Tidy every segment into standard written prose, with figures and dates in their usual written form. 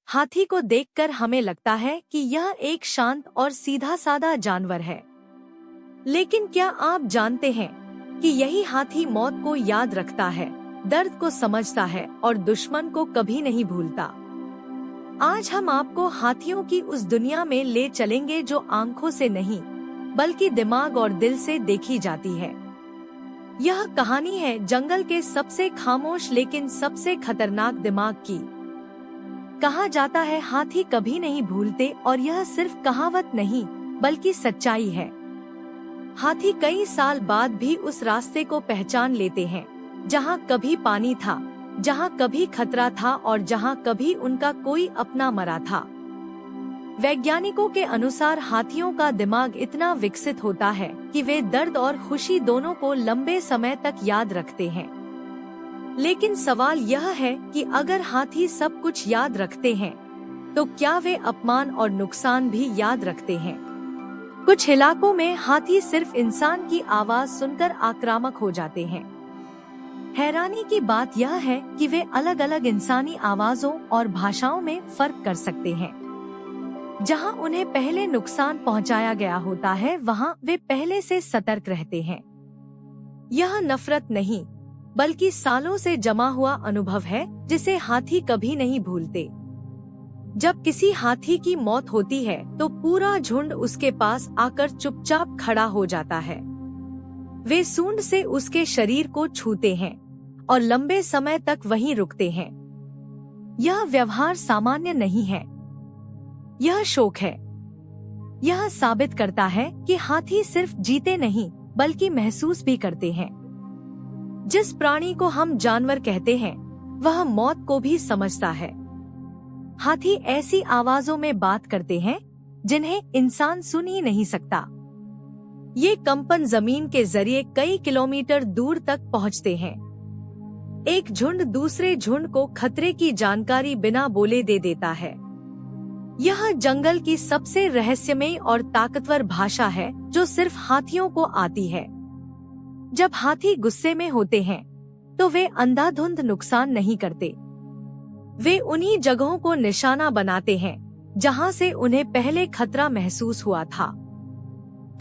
हाथी को देखकर हमें लगता है कि यह एक शांत और सीधा साधा जानवर है, लेकिन क्या आप जानते हैं कि यही हाथी मौत को याद रखता है, दर्द को समझता है और दुश्मन को कभी नहीं भूलता। आज हम आपको हाथियों की उस दुनिया में ले चलेंगे जो आंखों से नहीं बल्कि दिमाग और दिल से देखी जाती है। यह कहानी है जंगल के सबसे खामोश लेकिन सबसे खतरनाक दिमाग की। कहा जाता है हाथी कभी नहीं भूलते, और यह सिर्फ कहावत नहीं बल्कि सच्चाई है। हाथी कई साल बाद भी उस रास्ते को पहचान लेते हैं जहाँ कभी पानी था, जहाँ कभी खतरा था और जहाँ कभी उनका कोई अपना मरा था। वैज्ञानिकों के अनुसार हाथियों का दिमाग इतना विकसित होता है कि वे दर्द और खुशी दोनों को लंबे समय तक याद रखते हैं। लेकिन सवाल यह है कि अगर हाथी सब कुछ याद रखते हैं, तो क्या वे अपमान और नुकसान भी याद रखते हैं? कुछ इलाकों में हाथी सिर्फ इंसान की आवाज सुनकर आक्रामक हो जाते हैं। हैरानी की बात यह है कि वे अलग अलग इंसानी आवाजों और भाषाओं में फर्क कर सकते हैं। जहां उन्हें पहले नुकसान पहुंचाया गया होता है, वहां वे पहले से सतर्क रहते हैं। यह नफरत नहीं बल्कि सालों से जमा हुआ अनुभव है जिसे हाथी कभी नहीं भूलते। जब किसी हाथी की मौत होती है तो पूरा झुंड उसके पास आकर चुपचाप खड़ा हो जाता है। वे सूंड से उसके शरीर को छूते हैं और लंबे समय तक वहीं रुकते हैं। यह व्यवहार सामान्य नहीं है, यह शोक है। यह साबित करता है कि हाथी सिर्फ जीते नहीं बल्कि महसूस भी करते हैं। जिस प्राणी को हम जानवर कहते हैं, वह मौत को भी समझता है। हाथी ऐसी आवाजों में बात करते हैं जिन्हें इंसान सुन ही नहीं सकता। ये कंपन जमीन के जरिए कई किलोमीटर दूर तक पहुंचते हैं। एक झुंड दूसरे झुंड को खतरे की जानकारी बिना बोले दे देता है। यह जंगल की सबसे रहस्यमयी और ताकतवर भाषा है जो सिर्फ हाथियों को आती है। जब हाथी गुस्से में होते हैं तो वे अंधाधुंध नुकसान नहीं करते। वे उन्हीं जगहों को निशाना बनाते हैं जहां से उन्हें पहले खतरा महसूस हुआ था।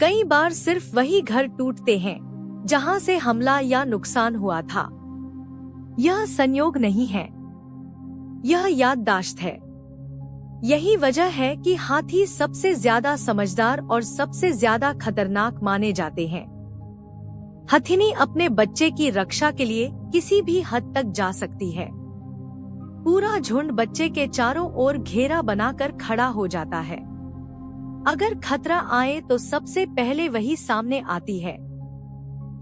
कई बार सिर्फ वही घर टूटते हैं जहां से हमला या नुकसान हुआ था। यह संयोग नहीं है, यह याददाश्त है। यही वजह है कि हाथी सबसे ज्यादा समझदार और सबसे ज्यादा खतरनाक माने जाते हैं। हथिनी अपने बच्चे की रक्षा के लिए किसी भी हद तक जा सकती है। पूरा झुंड बच्चे के चारों ओर घेरा बनाकर खड़ा हो जाता है। अगर खतरा आए तो सबसे पहले वही सामने आती है।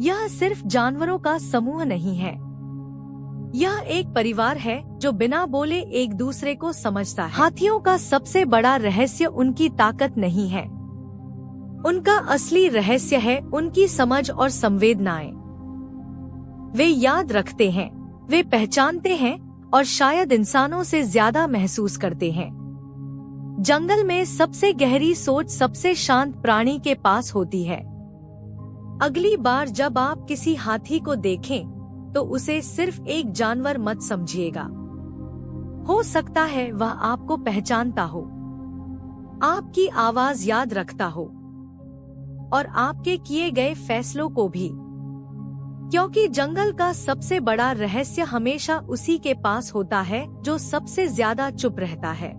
यह सिर्फ जानवरों का समूह नहीं है, यह एक परिवार है जो बिना बोले एक दूसरे को समझता है। हाथियों का सबसे बड़ा रहस्य उनकी ताकत नहीं है, उनका असली रहस्य है उनकी समझ और संवेदनाएं। वे याद रखते हैं, वे पहचानते हैं और शायद इंसानों से ज्यादा महसूस करते हैं। जंगल में सबसे गहरी सोच सबसे शांत प्राणी के पास होती है। अगली बार जब आप किसी हाथी को देखें तो उसे सिर्फ एक जानवर मत समझिएगा। हो सकता है वह आपको पहचानता हो, आपकी आवाज याद रखता हो और आपके किए गए फैसलों को भी। क्योंकि जंगल का सबसे बड़ा रहस्य हमेशा उसी के पास होता है जो सबसे ज्यादा चुप रहता है।